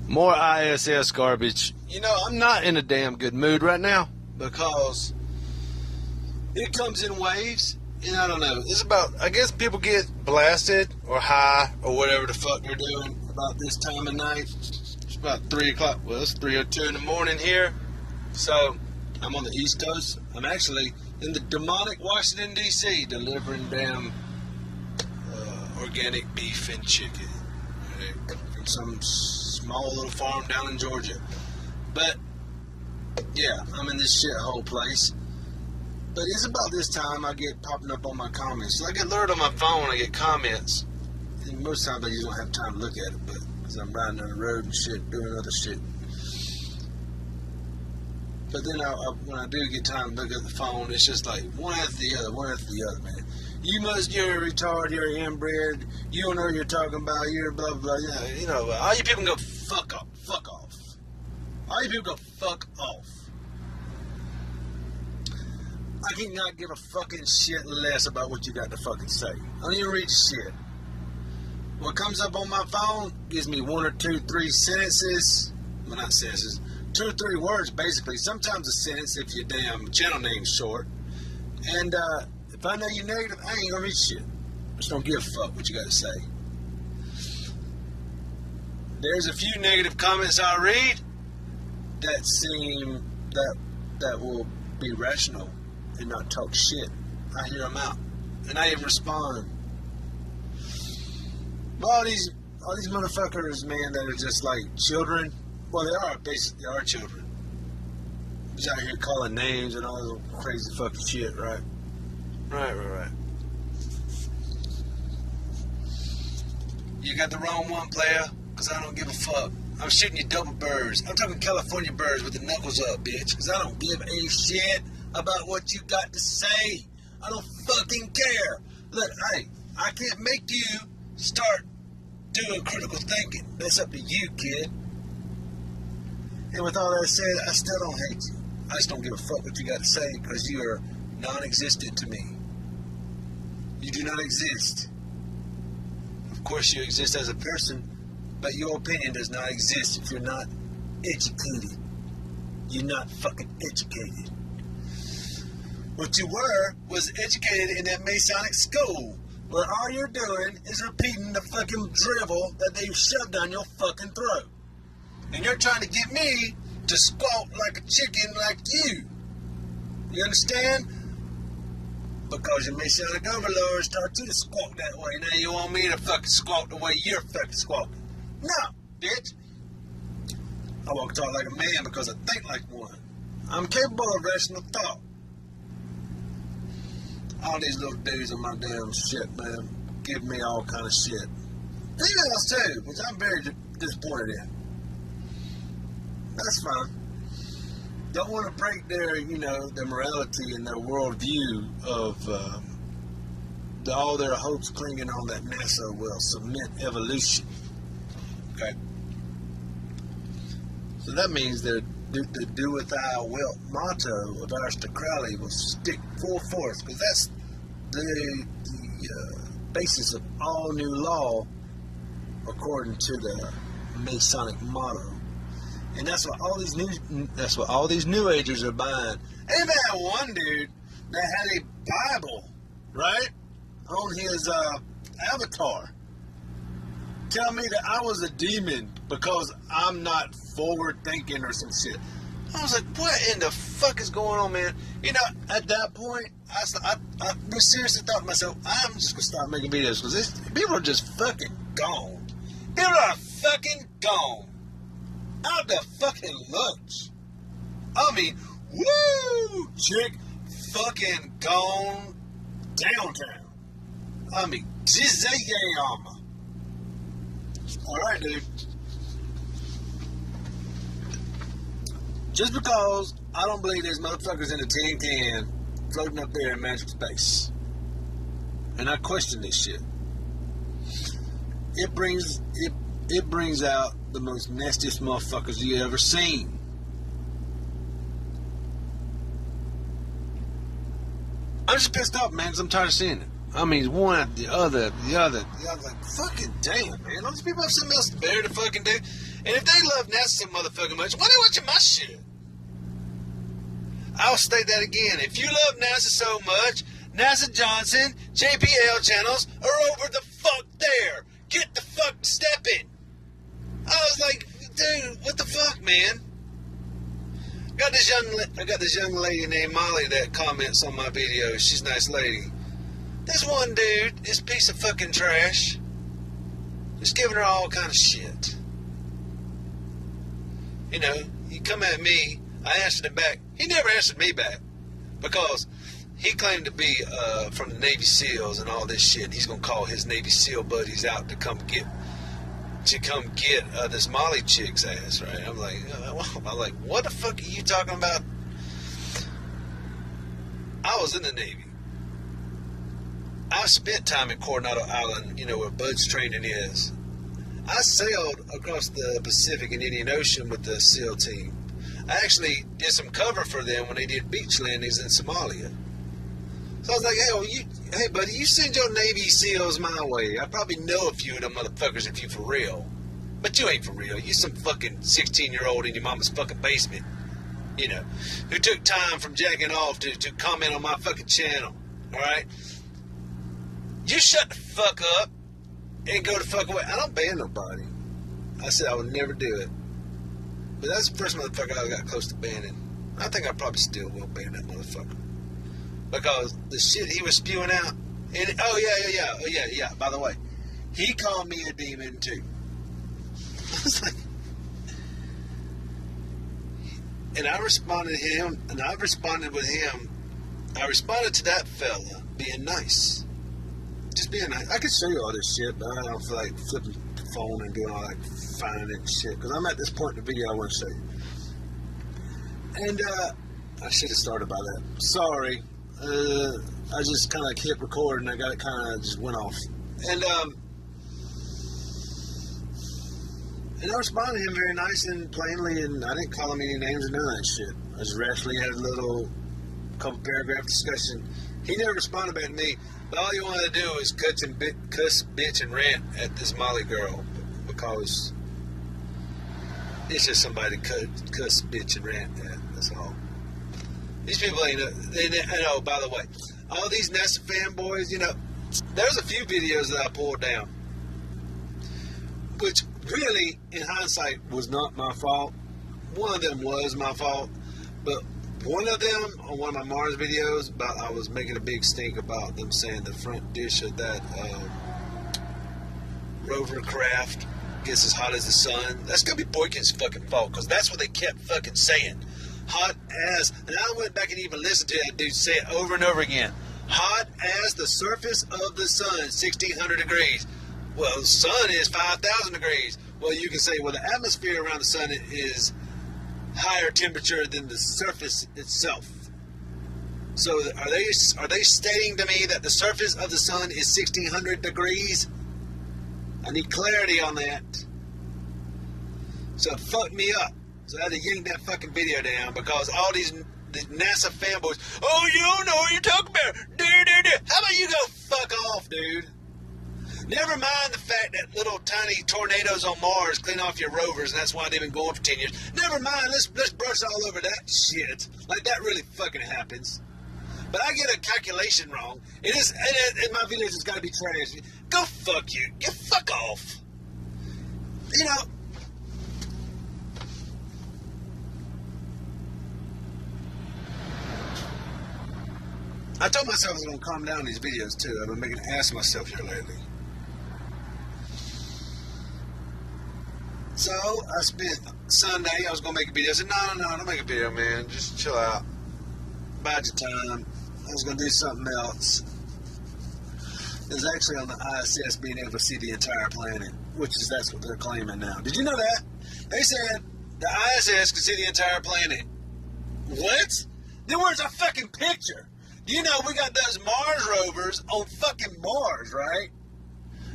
More I.S.S. garbage. You know, I'm not in a damn good mood right now because it comes in waves, and I don't know. It's about, I guess people get blasted or high or whatever the fuck they're doing about this time of night. It's about 3 o'clock. Well, it's 3:02 in the morning here. So, I'm on the East Coast. I'm actually in the demonic Washington, D.C. delivering damn organic beef and chicken, right, from some small little farm down in Georgia. But yeah, I'm in this shithole place. But it's about this time I get popping up on my comments. So I get lured on my phone, I get comments. And most times I just don't have time to look at it, but because I'm riding down the road and shit, doing other shit. But then when I do get time to look at the phone, it's just like one after the other, man. You're a retard, you're an inbred, you don't know what you're talking about, you're blah, blah, blah. You know, all you people can go fuck off. All you people go fuck off. I cannot give a fucking shit less about what you got to fucking say. I don't even read shit. What comes up on my phone gives me 1 or 2, 3 sentences. Well, not sentences. 2 or 3 words, basically. Sometimes a sentence if your damn channel name's short. And, if I know you're negative, I ain't gonna read shit. Just don't give a fuck what you got to say. There's a few negative comments I read that seem that will be rational and not talk shit. I hear them out, and I even respond. All these motherfuckers, man, that are just like children. Well, they are children. Just out here calling names and all this crazy fucking shit, right? Right. You got the wrong one, player, because I don't give a fuck. I'm shooting you double birds. I'm talking California birds with the knuckles up, bitch, because I don't give a shit about what you got to say. I don't fucking care. Look, hey, I can't make you start doing critical thinking. That's up to you, kid. And with all that said, I still don't hate you. I just don't give a fuck what you got to say because you are non-existent to me. You do not exist. Of course you exist as a person, but your opinion does not exist if you're not educated. You're not fucking educated. What you were was educated in that Masonic school, where all you're doing is repeating the fucking drivel that they shoved down your fucking throat. And you're trying to get me to squawk like a chicken like you. You understand? Because your Masonic overlords taught you to squawk that way. Now you want me to fucking squawk the way you're fucking squawking. No, bitch. I walk talk like a man because I think like one. I'm capable of rational thought. All these little dudes on my damn shit, man, give me all kind of shit. Females too, which I'm very disappointed in. That's fine. Don't want to break their, their morality and their worldview of all their hopes clinging on that NASA will cement evolution. Okay? So that means the do with thou wilt motto of Aleister Crowley will stick full force, because that's the basis of all new law according to the Masonic motto. And that's what all these new agers are buying. Ain't that one dude that had a Bible, right, on his avatar, tell me that I was a demon because I'm not forward thinking or some shit. I was like, what in the fuck is going on, man? At that point, I seriously thought to myself, I'm just gonna stop making videos because people are just fucking gone. People are fucking gone. Out the fucking lunch. I mean, woo, chick, fucking gone downtown. I mean, Jizayama. Alright, dude. Just because I don't believe there's motherfuckers in a tin can floating up there in magic space. And I question this shit. It brings out the most nastiest motherfuckers you ever seen. I'm just pissed off, man, because I'm tired of seeing it. I mean, one after the other. Like, fucking damn, man. All these people have something else better to fucking do. And if they love NASA so motherfucking much, why they watching my shit? I'll state that again. If you love NASA so much, NASA Johnson, JPL channels are over the fuck there. Get the fuck stepping. I was like, dude, what the fuck, man? I got this young lady named Molly that comments on my videos. She's a nice lady. This one dude is a piece of fucking trash. Just giving her all kind of shit. You know, he come at me, I answered him back. He never answered me back because he claimed to be from the Navy SEALs and all this shit. He's gonna call his Navy SEAL buddies out to come get this Molly chick's ass, right? I'm like, what the fuck are you talking about? I was in the Navy. I spent time in Coronado Island, you know, where Bud's training is. I sailed across the Pacific and Indian Ocean with the SEAL team. I actually did some cover for them when they did beach landings in Somalia. So I was like, hey buddy, you send your Navy SEALs my way. I probably know a few of them motherfuckers if you for real. But you ain't for real. You some fucking 16-year-old in your mama's fucking basement, you know, who took time from jacking off to comment on my fucking channel, alright? You shut the fuck up and go the fuck away. I don't ban nobody. I said I would never do it. But that's the first motherfucker I got close to banning. I think I probably still will ban that motherfucker. Because the shit he was spewing out. And, yeah. By the way, he called me a demon too. I was like, and I responded to him, and I responded with him. I responded to that fella being nice. Just being nice. I could show you all this shit, but I don't feel like flipping the phone and doing all that finding and shit. Because I'm at this point in the video I want to show you. And I should have started by that. Sorry. I just kind of hit record and I got it kind of just went off. And I responded to him very nice and plainly, and I didn't call him any names or none of that shit. I just rashly had a little couple paragraph discussion. He never responded back to me. But all he wanted to do was cuss, bitch, and rant at this Molly girl because it's just somebody to cuss, bitch, and rant at. That's all. These people ain't. Oh, by the way, all these NASA fanboys, you know, there's a few videos that I pulled down, which really, in hindsight, was not my fault. One of them was my fault, but one of them on one of my Mars videos, about I was making a big stink about them saying the front dish of that rover craft gets as hot as the sun. That's gonna be Boykin's fucking fault, because that's what they kept fucking saying. Hot as, and I went back and even listened to that dude say it over and over again. Hot as the surface of the sun, 1600 degrees. Well, the sun is 5,000 degrees. Well, you can say, well, the atmosphere around the sun is higher temperature than the surface itself. So are they stating to me that the surface of the sun is 1600 degrees? I need clarity on that. So it fucked me up. So I had to yank that fucking video down because all these NASA fanboys, oh, you don't know what you're talking about. How about you go fuck off, dude? Never mind the fact that little tiny tornadoes on Mars clean off your rovers, and that's why they've been going for 10 years. Never mind, let's brush all over that shit. Like, that really fucking happens. But I get a calculation wrong. It is, and my videos has got to be trash. Go fuck you. Get fuck off. You know, I told myself I was going to calm down these videos, too. I've been making an ass of myself here lately. So, I spent Sunday, I was going to make a video. I said, no, don't make a video, man. Just chill out. Bide your time. I was going to do something else. It was actually on the I.S.S. being able to see the entire planet, that's what they're claiming now. Did you know that? They said the I.S.S. could see the entire planet. What? Then where's our fucking picture? You know, we got those Mars rovers on fucking Mars, right?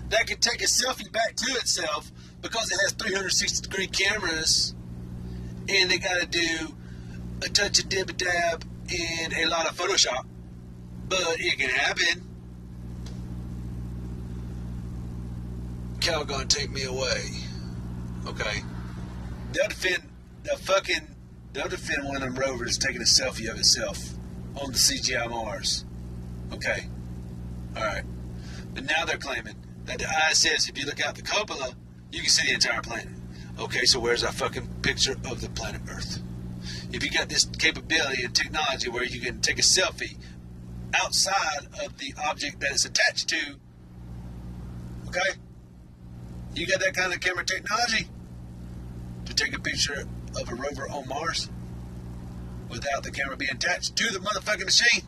That can take a selfie back to itself because it has 360-degree cameras, and they got to do a touch of dib-a-dab and a lot of Photoshop. But it can happen. Cal gonna take me away. Okay. They'll defend one of them rovers taking a selfie of itself on the CGI Mars. Okay. Alright. But now they're claiming that the I.S.S, if you look out the cupola, you can see the entire planet. Okay, so where's our fucking picture of the planet Earth? If you got this capability and technology where you can take a selfie outside of the object that it's attached to, okay? You got that kind of camera technology to take a picture of a rover on Mars without the camera being attached to the motherfucking machine?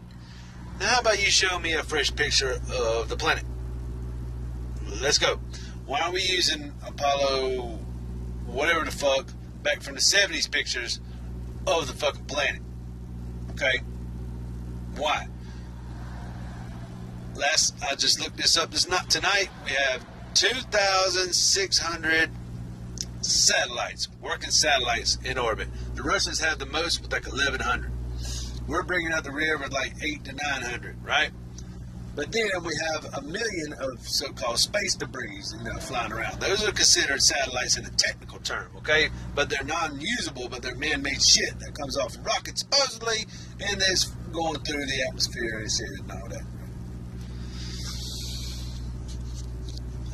Now, how about you show me a fresh picture of the planet? Let's go. Why are we using Apollo, whatever the fuck, back from the 70s pictures of the fucking planet? Okay? Why? I just looked this up. It's not tonight. We have 2,600 satellites, working satellites in orbit. The Russians have the most with like 1,100. We're bringing out the rear with like 800 to 900, right? But then we have 1 million of so-called space debris, flying around. Those are considered satellites in a technical term, okay? But they're non-usable, but they're man-made shit that comes off of rockets, supposedly, and it's going through the atmosphere and shit and all that.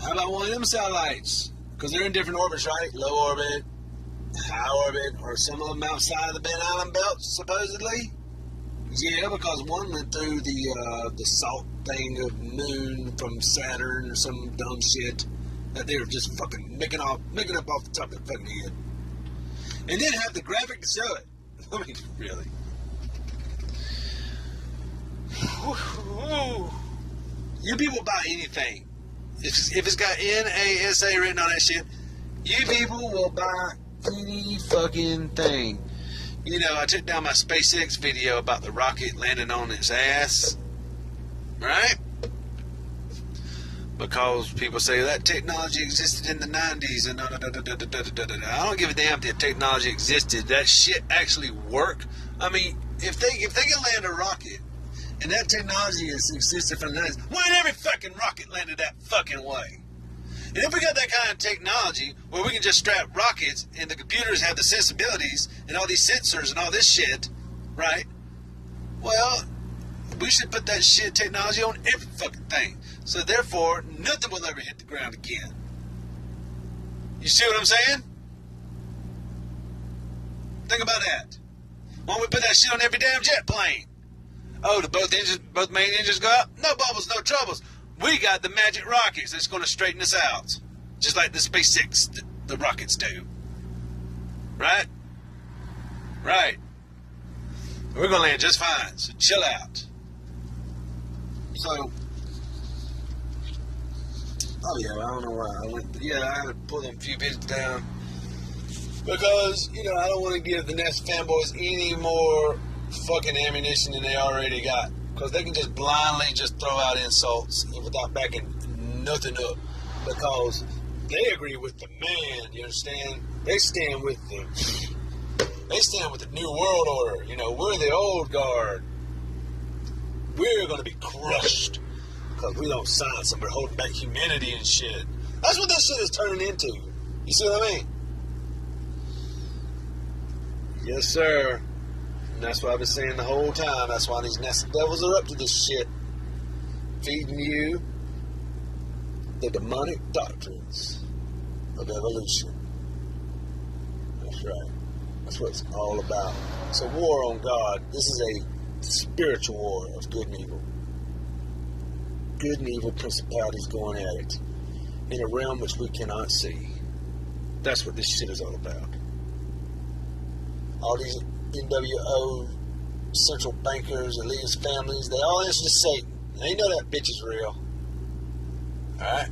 How about one of them satellites? Because they're in different orbits, right? Low orbit, high orbit, or some of them outside of the Ben Island belt, supposedly. Yeah, because one went through the salt thing of moon from Saturn or some dumb shit that they were just fucking making up off the top of their fucking head. And then have the graphic to show it. I mean, really. You people buy anything. If it's got NASA written on that shit, you people will buy any fucking thing. I took down my SpaceX video about the rocket landing on its ass, right? Because people say that technology existed in the 90s and I don't give a damn if the technology existed. That shit actually worked. I mean, if they can land a rocket and that technology has existed from the 90s, why ain't every fucking rocket landed that fucking way? And if we got that kind of technology where we can just strap rockets and the computers have the sensibilities and all these sensors and all this shit, right? Well, we should put that shit technology on every fucking thing. So therefore, nothing will ever hit the ground again. You see what I'm saying? Think about that. Why don't we put that shit on every damn jet plane? Oh, both main engines go up? No bubbles, no troubles. We got the magic rockets that's going to straighten us out. Just like the SpaceX, the rockets do. Right? Right. We're going to land just fine, so chill out. So, oh yeah, I don't know why I went, I had to pull them few bits down. Because, I don't want to give the NASA fanboys any more fucking ammunition than they already got. Because they can just blindly just throw out insults without backing nothing up. Because they agree with the man, you understand? They stand with the New World Order. We're the old guard. We're going to be crushed. Because we don't sign somebody holding back humanity and shit. That's what this shit is turning into. You see what I mean? Yes, sir. And that's what I've been saying the whole time. That's why these NASA devils are up to this shit. Feeding you the demonic doctrines of evolution. That's right. That's what it's all about. It's a war on God. This is a spiritual war of good and evil. Good and evil principalities going at it in a realm which we cannot see. That's what this shit is all about. All these NWO central bankers, elitist families, they all answer to Satan. They know that bitch is real. Alright?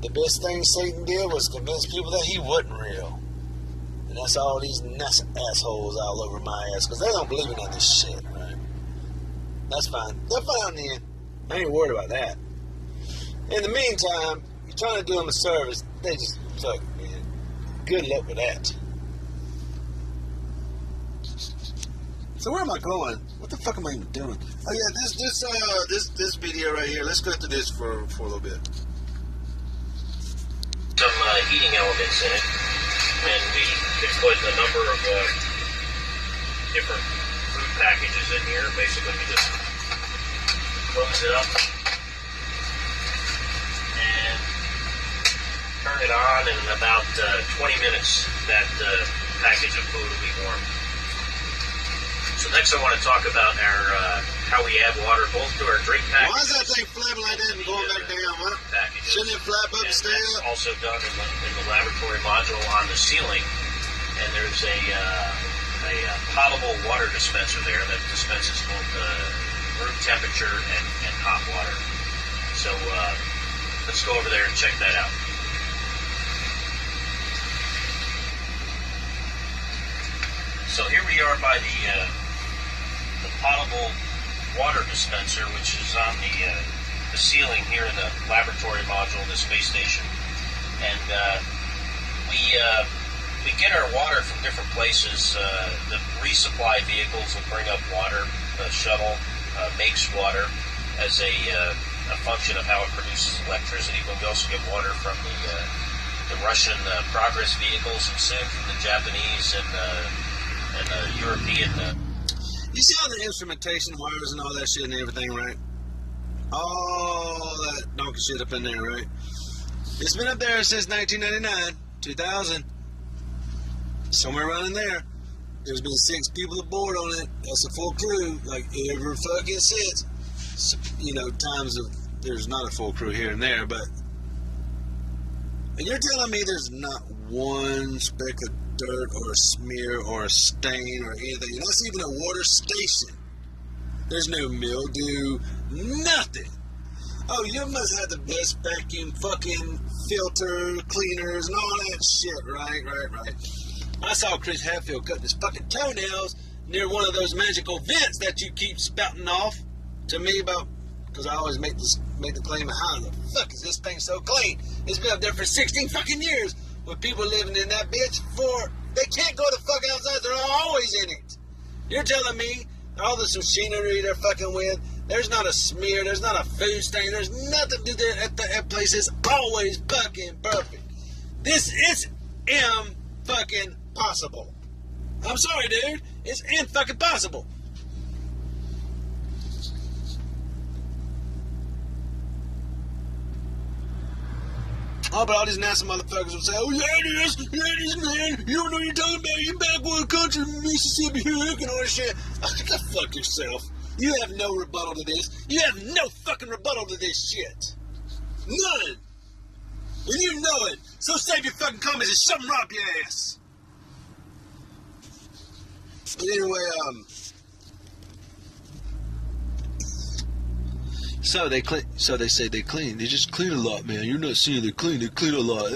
The best thing Satan did was convince people that he wasn't real. And that's all these NASA assholes all over my ass, because they don't believe in none of this shit, right? That's fine. They're fine then. I ain't worried about that. In the meantime, you're trying to do them a service, they just fuck, man. Good luck with that. So where am I going? What the fuck am I even doing? Oh yeah, this video right here. Let's go through this for a little bit. Some heating elements in it. and we can put a number of different food packages in here. Basically, we just close it up and turn it on, and in about 20 minutes that package of food will be warm. So next I want to talk about our how we add water both to our drink packages. Why is that thing flapping like that and going back down, huh? Packages. Shouldn't it flap up and stay up? Also done in the laboratory module on the ceiling, and there's a potable water dispenser there that dispenses both room temperature and hot water. So let's go over there and check that out. So here we are by the potable water dispenser, which is on the ceiling here in the laboratory module, the space station, and we get our water from different places. The resupply vehicles will bring up water. The shuttle makes water as a function of how it produces electricity, but we also get water from the Russian progress vehicles, and soon from the Japanese and the European. You see all the instrumentation wires and all that shit and everything, right? All that donkey shit up in there, right? It's been up there since 1999, 2000. Somewhere around in there. There's been 6 people aboard on it. That's a full crew, like every fucking since. So, you know, times of there's not a full crew here and there, but. And you're telling me there's not one speck of dirt or a smear or a stain or anything. And that's even a water station. There's no mildew, nothing. Oh, you must have the best vacuum fucking filter cleaners and all that shit, right. I saw Chris Hadfield cut his fucking toenails near one of those magical vents that you keep spouting off to me about, because I always make the claim of how the fuck is this thing so clean? It's been up there for 16 fucking years with people living in that bitch they can't go the fuck outside, they're always in it. You're telling me all this machinery they're fucking with, there's not a smear, there's not a food stain, there's nothing to do at the place is always fucking perfect. This is fucking possible. I'm sorry, dude. It's fucking possible. Oh, but all these NASA motherfuckers will say, oh, yeah, it is, man. You don't know what you're talking about. You're backward country, Mississippi, and all this shit. Go fuck yourself. You have no rebuttal to this. You have no fucking rebuttal to this shit. None. And you know it. So save your fucking comments and shove them up your ass. But anyway, So they say they clean. They just clean a lot, man. You're not seeing they clean. They clean a lot.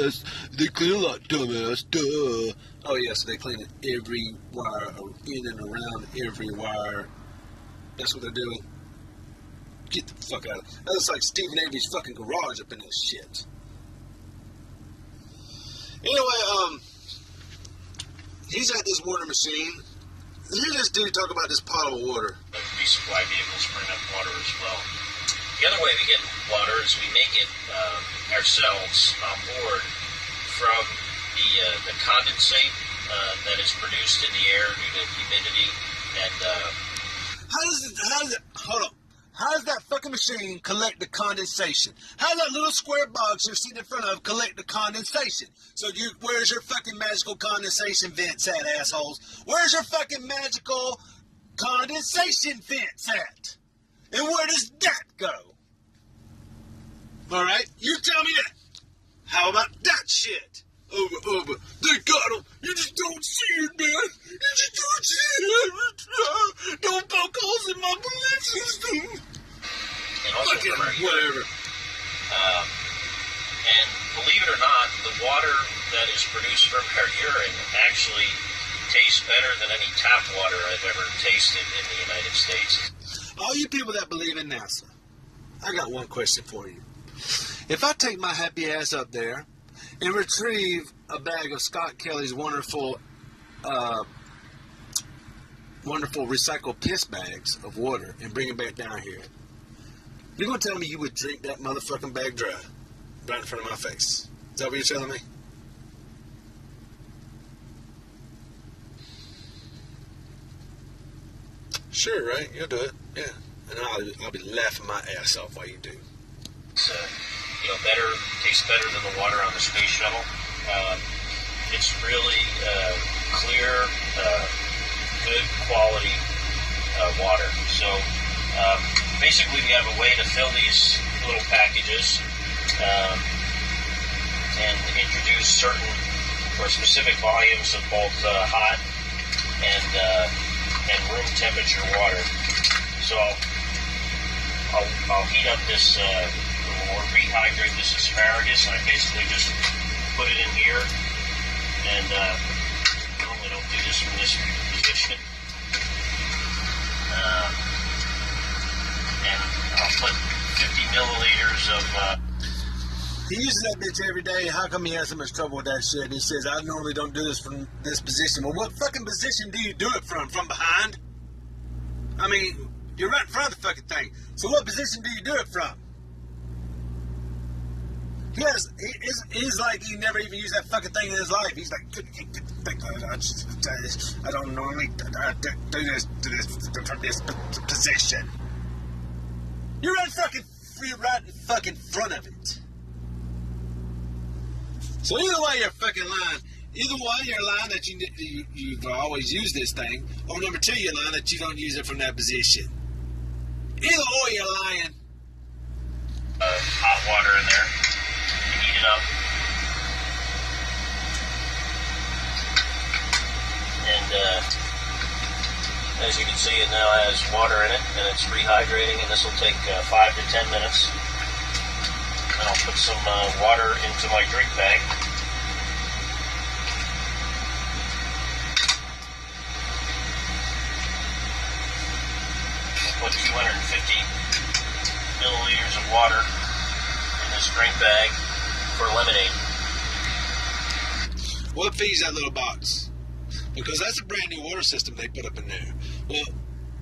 They clean a lot, dumbass. Duh. Oh yeah, so they clean every wire in and around every wire. That's what they're doing. Get the fuck out of it. That looks like Stephen Avery's fucking garage up in this shit. Anyway, he's at this water machine. Hear this dude talk about this potable water. Resupply vehicles bring up water as well. The other way we get water is we make it ourselves on board from the condensate that is produced in the air due to humidity and. How does that fucking machine collect the condensation? How does that little square box you're sitting in front of collect the condensation? So where's your fucking magical condensation vents at, assholes? Where's your fucking magical condensation vents at? And where does that go? Alright, you tell me that. How about that shit? But they got them. You just don't see it, man. You just don't see it. Don't poke holes in my belief system. And also fucking whatever. And believe it or not, the water that is produced from our urine actually tastes better than any tap water I've ever tasted in the United States. All you people that believe in NASA, I got one question for you. If I take my happy ass up there and retrieve a bag of Scott Kelly's wonderful recycled piss bags of water and bring it back down here, you're going to tell me you would drink that motherfucking bag dry right in front of my face? Is that what you're telling me? Sure, right? You'll do it. Yeah. And I'll be laughing my ass off while you do. It's, better, tastes better than the water on the space shuttle. It's really clear, good quality water. So basically we have a way to fill these little packages and introduce certain or specific volumes of both hot and room temperature water. So I'll heat up this or rehydrate this asparagus, and I basically just put it in here, and normally don't do this from this position. And I'll put 50 milliliters of... He uses that bitch every day. How come he has so much trouble with that shit? And he says, I normally don't do this from this position. Well, what fucking position do you do it from? From behind? I mean, you're right in front of the fucking thing. So what position do you do it from? He's like he never even used that fucking thing in his life. He's like, I don't normally do this from this position. You're right in fucking front of it. So either way, you're fucking lying. Either one, you're lying that you've always used this thing, or number two, you're lying that you don't use it from that position. Either or, you're lying. Hot water in there. You heat it up. And as you can see, it now has water in it, and it's rehydrating, and this will take 5 to 10 minutes. And I'll put some water into my drink bag. I'll put 250 milliliters of water in this drink bag for lemonade. What feeds that little box? Because that's a brand new water system they put up in there. Well,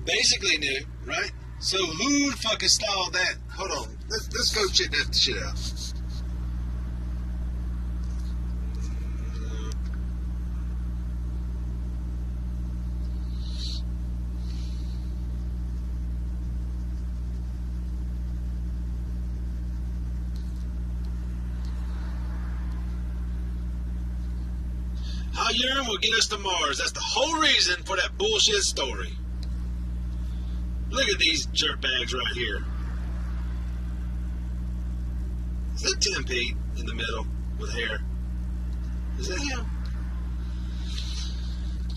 basically new, right? So who the fuck installed that? Hold on. Let's go check that shit out. How urine will get us to Mars. That's the whole reason for that bullshit story. Look at these jerkbags right here. Is that Tim Pete in the middle with hair? Is that him?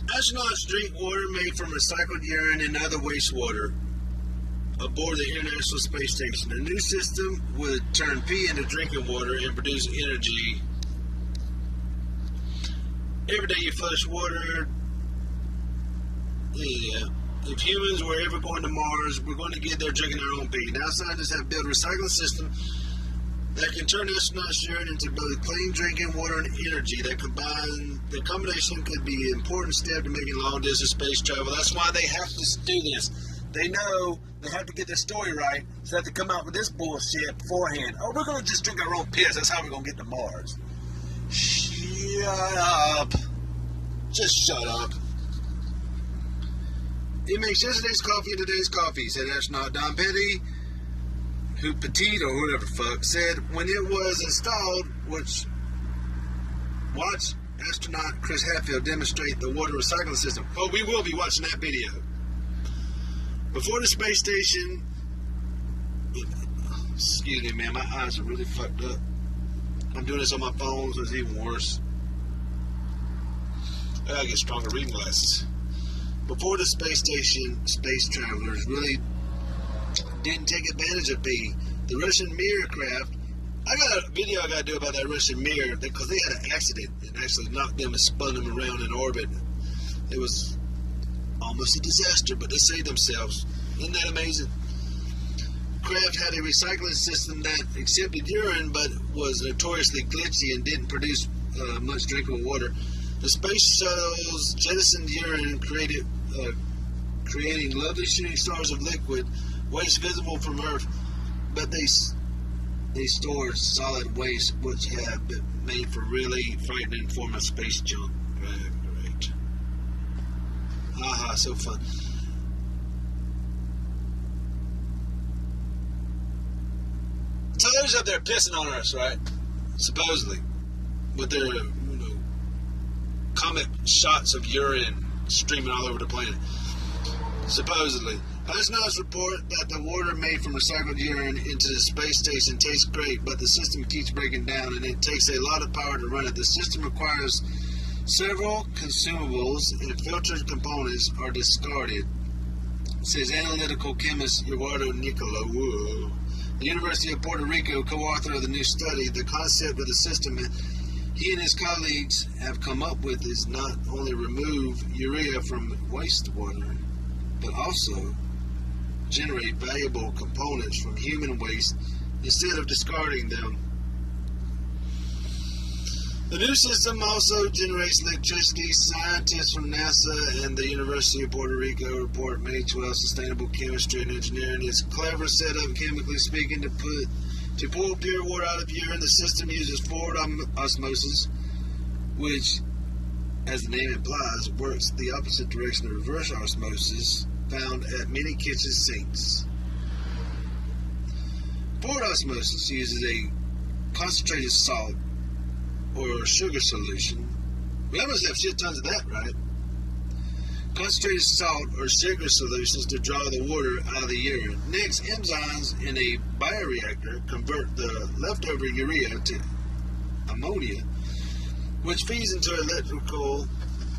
Astronauts drink water made from recycled urine and other wastewater aboard the International Space Station. A new system would turn pee into drinking water and produce energy. Every day you flush water. Yeah. If humans were ever going to Mars, we're going to get there drinking our own pee. Now scientists have built a recycling system that can turn astronauts' urine into both clean drinking water and energy. The combination could be an important step to making long-distance space travel. That's why they have to do this. They know they have to get their story right, so they have to come out with this bullshit beforehand. Oh, we're going to just drink our own piss. That's how we're going to get to Mars. Shut up. Just shut up. It makes yesterday's coffee and today's coffee, said astronaut Don Petty, who Petite or whatever the fuck, said when it was installed, watch astronaut Chris Hadfield demonstrate the water recycling system. Oh, we will be watching that video. Before the space station, excuse me, man, my eyes are really fucked up. I'm doing this on my phone, so it's even worse. I gotta get stronger reading glasses. Before the space station, space travelers really didn't take advantage of the Russian Mir craft. I got a video I gotta do about that Russian Mir because they had an accident and actually knocked them and spun them around in orbit. It was almost a disaster, but they saved themselves. Isn't that amazing? Craft had a recycling system that accepted urine but was notoriously glitchy and didn't produce much drinkable water. The space shuttles jettisoned urine, creating lovely shooting stars of liquid, waste visible from Earth, but they stored solid waste, which have been made for really frightening form of space junk. Right. Haha, so fun. who's up there pissing on us, right? Supposedly. With their, comet shots of urine streaming all over the planet. Supposedly. Astronauts report that the water made from recycled urine into the space station tastes great, but the system keeps breaking down and it takes a lot of power to run it. The system requires several consumables and filtered components are discarded, says analytical chemist Eduardo Nicola. The University of Puerto Rico, co-author of the new study, the concept of the system he and his colleagues have come up with is not only remove urea from wastewater, but also generate valuable components from human waste instead of discarding them. The new system also generates electricity. Scientists from NASA and the University of Puerto Rico report May 12 sustainable chemistry and engineering is clever setup, chemically speaking, to pull pure water out of urine. The system uses forward osmosis, which, as the name implies, works the opposite direction of reverse osmosis found at many kitchen sinks. Forward osmosis uses a concentrated salt or sugar solution. We almost have shit tons of that, right? Concentrated salt or sugar solutions to draw the water out of the urine. Next, enzymes in a bioreactor convert the leftover urea to ammonia, which feeds into an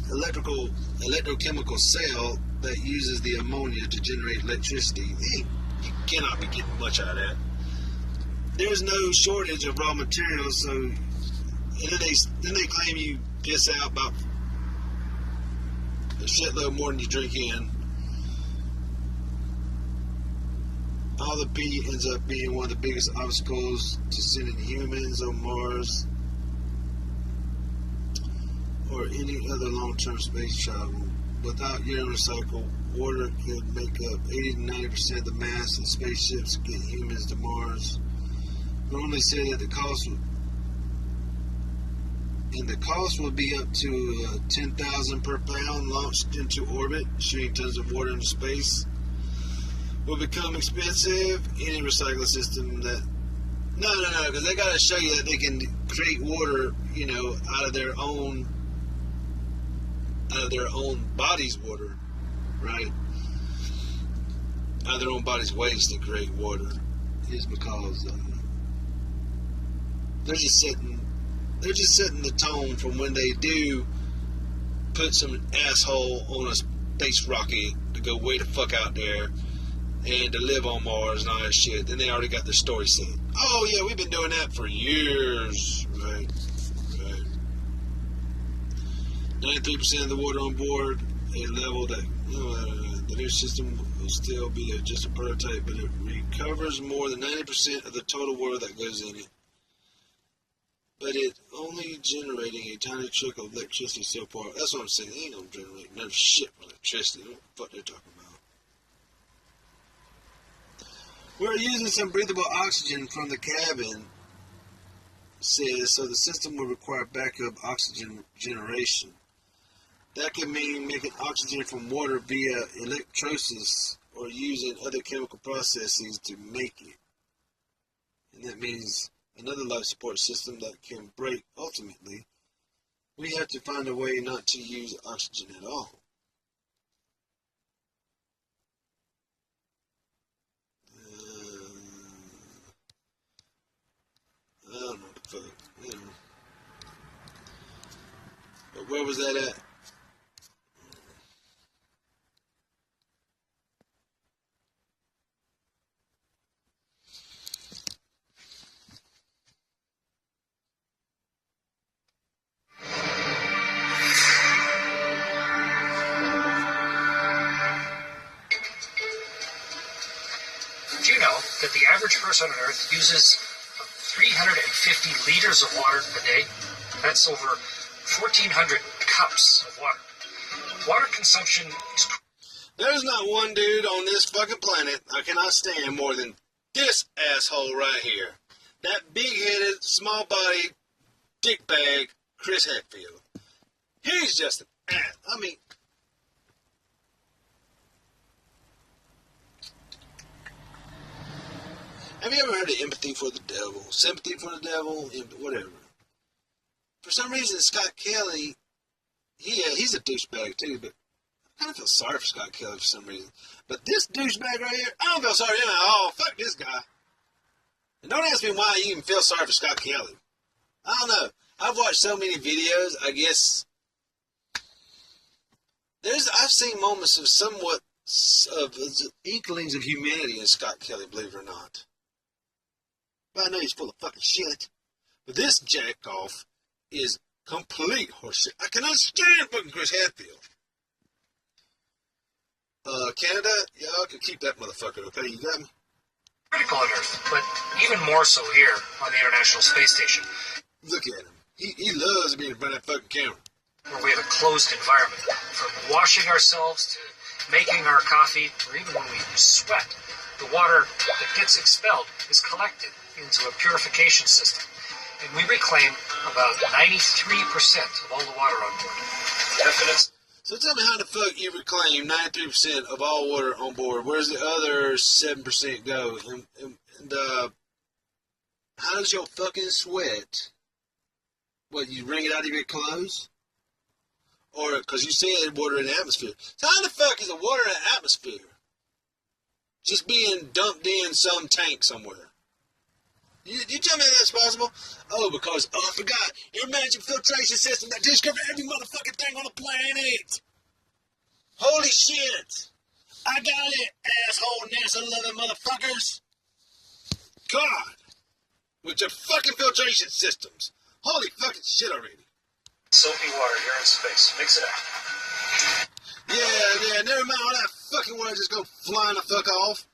electrochemical cell that uses the ammonia to generate electricity. You cannot be getting much out of that. There's no shortage of raw materials, so then they claim you piss out about a shitload more than you drink in. All the pee ends up being one of the biggest obstacles to sending humans on Mars or any other long-term space travel. Without urine recycle, water could make up 80 to 90% of the mass of spaceships to get humans to Mars. Normally say that the cost will be up to $10,000 per pound launched into orbit. Shooting tons of water into space will become expensive. Any recycling system that no, because they got to show you that they can create water, out of their own body's water, right? Out of their own body's waste to create water is because they're just setting the tone from when they do put some asshole on a space rocket to go way the fuck out there and to live on Mars and all that shit. Then they already got their story set. Oh yeah, we've been doing that for years, right? 93% of the water on board, a level that the new system will still be just a prototype, but it recovers more than 90% of the total water that goes in it. But it's only generating a tiny trickle of electricity so far. That's what I'm saying. They ain't gonna generate no shit with electricity. What the fuck they're talking about? We're using some breathable oxygen from the cabin, says, so the system will require backup oxygen generation. That could mean making oxygen from water via electrolysis or using other chemical processes to make it. And that means another life support system that can break. Ultimately, we have to find a way not to use oxygen at all. I don't know what the fuck, But where was that at? Do you know that the average person on Earth uses 350 liters of water a day? That's over 1,400 cups of water. Water consumption is... There's not one dude on this fucking planet I cannot stand more than this asshole right here. That big-headed, small-bodied, dickbag, Chris Hadfield. He's just an ass. I mean... Have you ever heard of empathy for the devil, sympathy for the devil, whatever? For some reason, Scott Kelly, he's a douchebag too, but I kind of feel sorry for Scott Kelly for some reason. But this douchebag right here, I don't feel sorry for him at all. Fuck this guy. And don't ask me why you even feel sorry for Scott Kelly. I don't know. I've watched so many videos, I guess. I've seen moments of somewhat of inklings of humanity in Scott Kelly, believe it or not. But I know he's full of fucking shit. But this jack-off is complete horseshit. I can understand fucking Chris Hadfield. Canada, y'all can keep that motherfucker, okay? You got me? Critical on Earth, but even more so here on the International Space Station. Look at him. He loves being in front of that fucking camera. Where we have a closed environment. From washing ourselves to making our coffee, or even when we sweat, the water that gets expelled is collected into a purification system. And we reclaim about 93% of all the water on board. Definite. So tell me how the fuck you reclaim 93% of all water on board. Where's the other 7% go? And how does your fucking sweat? What, you wring it out of your clothes? Or, because you said water in the atmosphere. So how the fuck is the water in the atmosphere just being dumped in some tank somewhere? You tell me that's possible? Oh, because, I forgot, your magic filtration system that takes care of every motherfucking thing on the planet. Holy shit. I got it, asshole NASA-loving motherfuckers. God. With your fucking filtration systems. Holy fucking shit already. Soapy water here in space. Mix it up. Yeah, never mind all that fucking water just go flying the fuck off.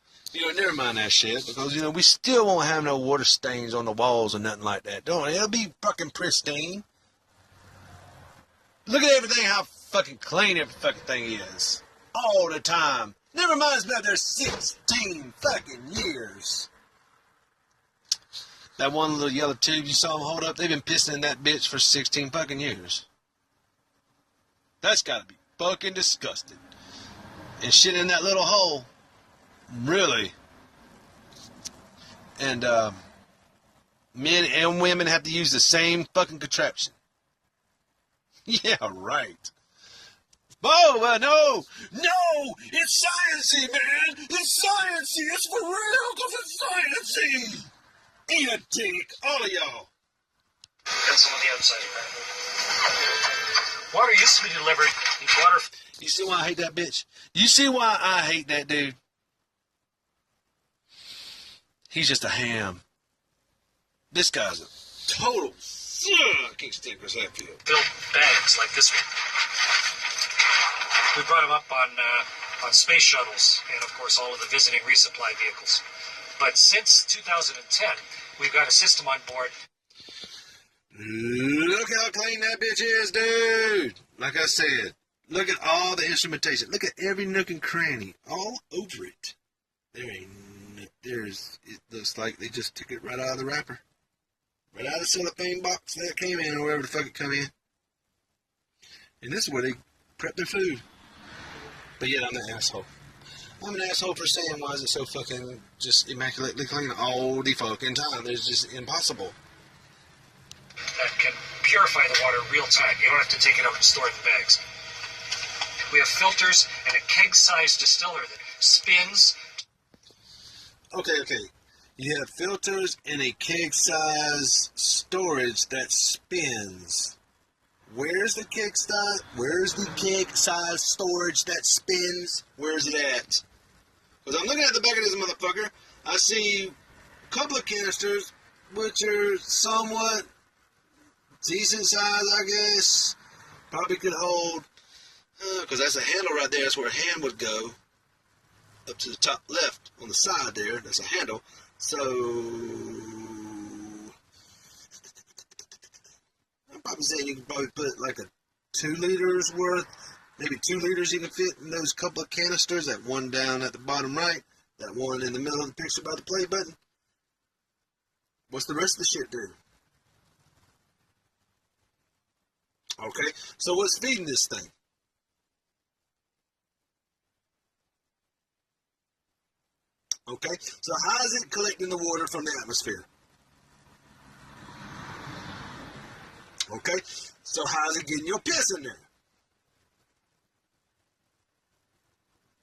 Never mind that shit, because, we still won't have no water stains on the walls or nothing like that, don't we? It'll be fucking pristine. Look at everything, how fucking clean every fucking thing is. All the time. Never mind it's been out there 16 fucking years. That one little yellow tube you saw them hold up, they've been pissing in that bitch for 16 fucking years. That's gotta be fucking disgusting. And shit in that little hole. Really. And men and women have to use the same fucking contraption. Yeah, right. Oh, no, it's sciencey, man. It's sciencey. It's for real, because it's sciencey. Eat a dick, all of y'all. That's on the outside of that. Water used to be delivered in water. You see why I hate that bitch? You see why I hate that dude? He's just a ham. This guy's a total fucking stinkers Hatfield. Built bags like this one. We brought them up on space shuttles and, of course, all of the visiting resupply vehicles. But since 2010, we've got a system on board. Look how clean that bitch is, dude. Like I said, look at all the instrumentation. Look at every nook and cranny all over it. It looks like they just took it right out of the wrapper. Right out of the cellophane box that it came in, or wherever the fuck it come in. And this is where they prep their food. But yet I'm an asshole. I'm an asshole for saying why is it so fucking just immaculately clean all the fucking time. It's just impossible. That can purify the water real time. You don't have to take it out and store it in bags. We have filters and a keg-sized distiller that spins. Okay. You have filters and a keg-size storage that spins. Where's the keg-size? Where's the keg-size storage that spins? Where's it at? Because I'm looking at the back of this motherfucker. I see a couple of canisters, which are somewhat decent size, I guess. Probably could hold, because that's a handle right there. That's where a hand would go. Up to the top left on the side there. That's a handle. So I'm probably saying you can probably put like a 2 liters worth, maybe 2 liters you can fit in those couple of canisters. That one down at the bottom right, that one in the middle of the picture by the play button. What's the rest of the shit do? Okay, so what's feeding this thing? Okay? So how is it collecting the water from the atmosphere? Okay? So how is it getting your piss in there?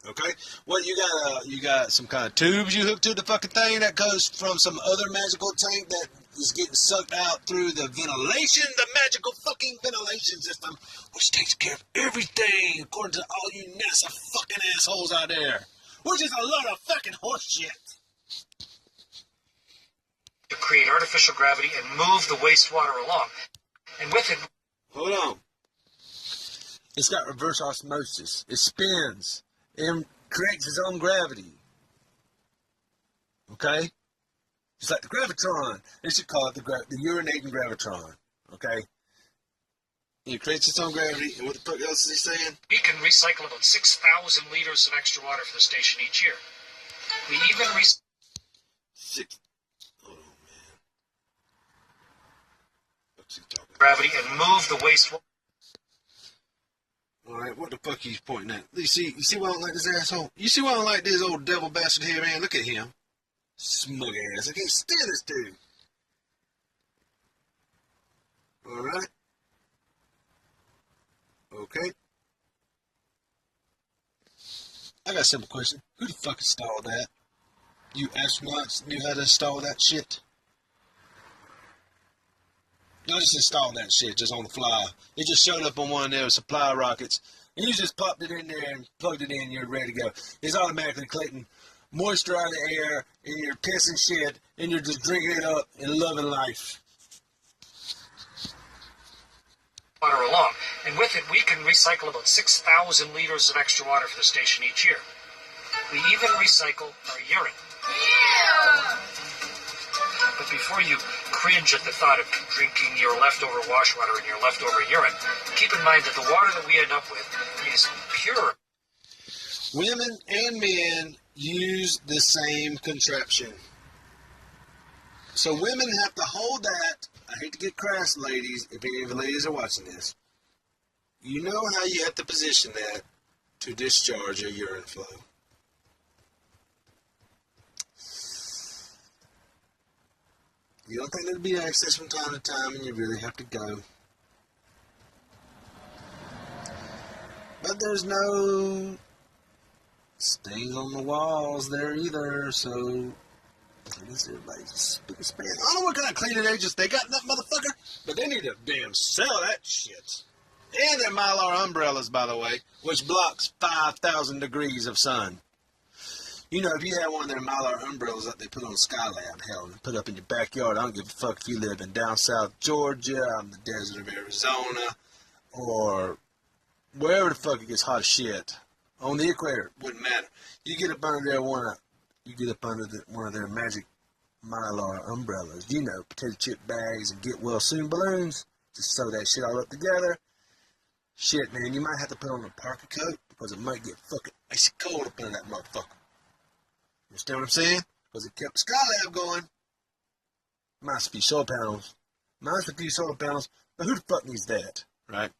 Okay? Well, you got some kind of tubes you hook to the fucking thing that goes from some other magical tank that is getting sucked out through the ventilation, the magical fucking ventilation system, which takes care of everything, according to all you NASA fucking assholes out there. Which is a lot of fucking horse shit. To create artificial gravity and move the wastewater along. And with it... Hold on. It's got reverse osmosis. It spins. It creates its own gravity. Okay? It's like the gravitron. They should call it the urinating gravitron. Okay? It creates its own gravity. And what the fuck else is he saying? We can recycle about 6,000 liters of extra water for the station each year. We even Hold on, man. What's he talking about? gravity and move the wastewater. Alright, what the fuck he's pointing at? You see why I don't like this asshole? You see why I don't like this old devil bastard here, man? Look at him. Smug ass. I can't stand this dude. Alright. Okay. I got a simple question. Who the fuck installed that? You astronauts knew how to install that shit? Y'all just installed that shit just on the fly. It just showed up on one of their supply rockets. And you just popped it in there and plugged it in, you're ready to go. It's automatically collecting moisture out of the air, and you're pissing shit, and you're just drinking it up and loving life. Water along. And with it, we can recycle about 6,000 liters of extra water for the station each year. We even recycle our urine. Yeah! But before you cringe at the thought of drinking your leftover wash water and your leftover urine, keep in mind that the water that we end up with is pure. Women and men use the same contraption. So women have to hold that. I hate to get crass, ladies, if any of the ladies are watching this. You know how you have to position that to discharge your urine flow. You don't think there'll be access from time to time, and you really have to go. But there's no stains on the walls there either, so I guess everybody's spend. I don't know what kind of cleaning agents they got in that motherfucker, but they need to damn sell that shit. And their Mylar umbrellas, by the way, which blocks 5,000 degrees of sun. You know, if you had one of their Mylar umbrellas that they put on Skylab, hell, and put up in your backyard, I don't give a fuck if you live in down south Georgia, out in the desert of Arizona, or wherever the fuck it gets hot as shit. On the equator, wouldn't matter. You get up under there one of their magic Mylar umbrellas. You know, potato chip bags and get well soon balloons. Just sew that shit all up together. Shit, man, you might have to put on a parka coat because it might get fucking icy cold up under that motherfucker. You understand what I'm saying? Because it kept Skylab going. Minus a few solar panels. But who the fuck needs that, right?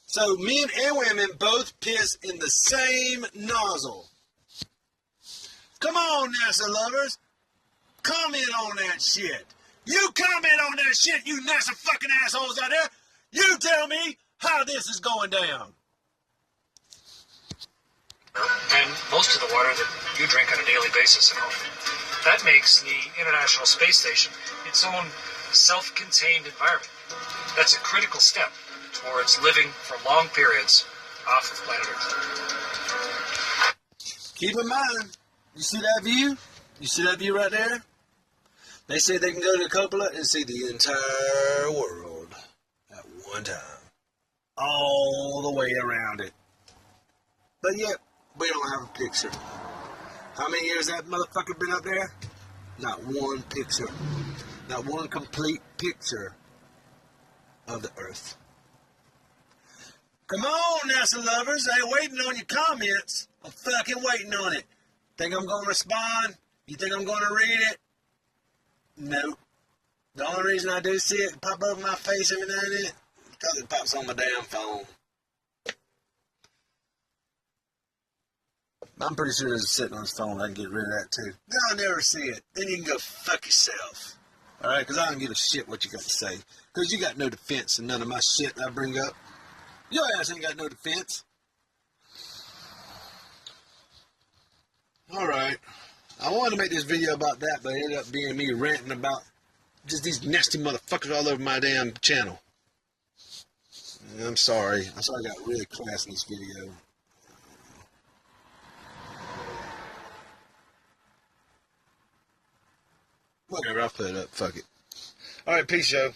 So men and women both piss in the same nozzle. Come on, NASA lovers. Comment on that shit. You comment on that shit, you NASA fucking assholes out there. You tell me how this is going down. Than most of the water that you drink on a daily basis at home. That makes the International Space Station its own self-contained environment. That's a critical step towards living for long periods off of planet Earth. Keep in mind, you see that view? You see that view right there? They say they can go to Coppola and see the entire world at one time. All the way around it. But yet, we don't have a picture. How many years that motherfucker been up there? Not one picture. Not one complete picture of the Earth. Come on, NASA lovers. I ain't waiting on your comments. I'm fucking waiting on it. Think I'm going to respond? You think I'm going to read it? Nope. The only reason I do see it pop over my face every now and then is because it pops on my damn phone. I'm pretty sure there's a setting on his phone I can get rid of that too. No, I'll never see it. Then you can go fuck yourself. Alright, because I don't give a shit what you got to say. Because you got no defense and none of my shit I bring up. Your ass ain't got no defense. Alright. I wanted to make this video about that, but it ended up being me ranting about just these nasty motherfuckers all over my damn channel. I'm sorry. I saw I got really class in this video. Whatever, I'll put it up. Fuck it. Alright, peace, yo.